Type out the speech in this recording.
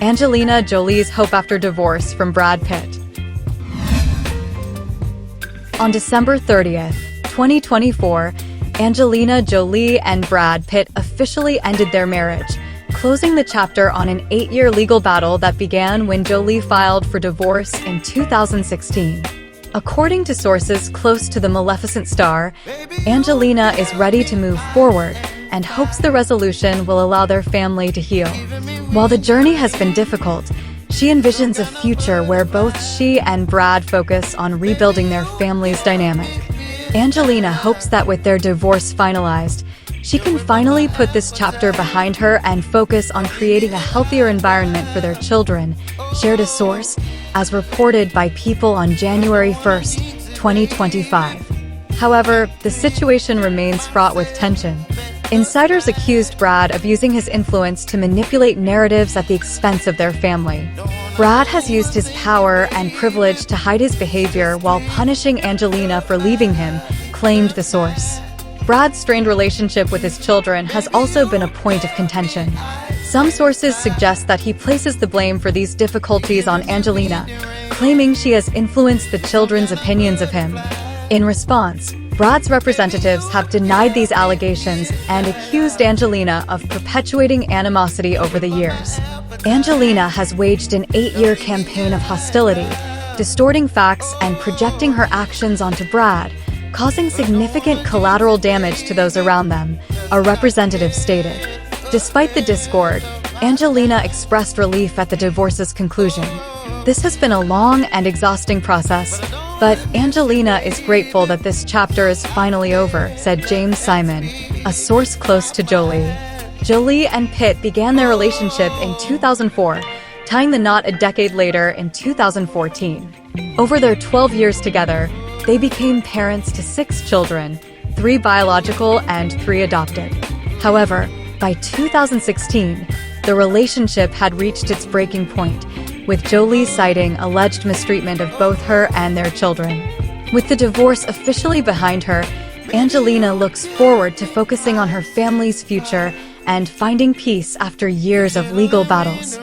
Angelina Jolie's hope after divorce from Brad Pitt. On December 30th, 2024, Angelina Jolie and Brad Pitt officially ended their marriage, closing the chapter on an 8-year legal battle that began when Jolie filed for divorce in 2016. According to sources close to the Maleficent star, Angelina is ready to move forward and hopes the resolution will allow their family to heal. While the journey has been difficult, she envisions a future where both she and Brad focus on rebuilding their family's dynamic. Angelina hopes that with their divorce finalized, she can finally put this chapter behind her and focus on creating a healthier environment for their children, shared a source, as reported by People on January 1st, 2025. However, the situation remains fraught with tension. Insiders accused Brad of using his influence to manipulate narratives at the expense of their family. Brad has used his power and privilege to hide his behavior while punishing Angelina for leaving him, claimed the source. Brad's strained relationship with his children has also been a point of contention. Some sources suggest that he places the blame for these difficulties on Angelina, claiming she has influenced the children's opinions of him. In response, Brad's representatives have denied these allegations and accused Angelina of perpetuating animosity over the years. Angelina has waged an 8-year campaign of hostility, distorting facts and projecting her actions onto Brad, causing significant collateral damage to those around them, a representative stated. Despite the discord, Angelina expressed relief at the divorce's conclusion. This has been a long and exhausting process, but Angelina is grateful that this chapter is finally over, said James Simon, a source close to Jolie. Jolie and Pitt began their relationship in 2004, tying the knot a decade later in 2014. Over their 12 years together, they became parents to 6 children, 3 biological and 3 adopted. However, by 2016, the relationship had reached its breaking point, with Jolie citing alleged mistreatment of both her and their children. With the divorce officially behind her, Angelina looks forward to focusing on her family's future and finding peace after years of legal battles.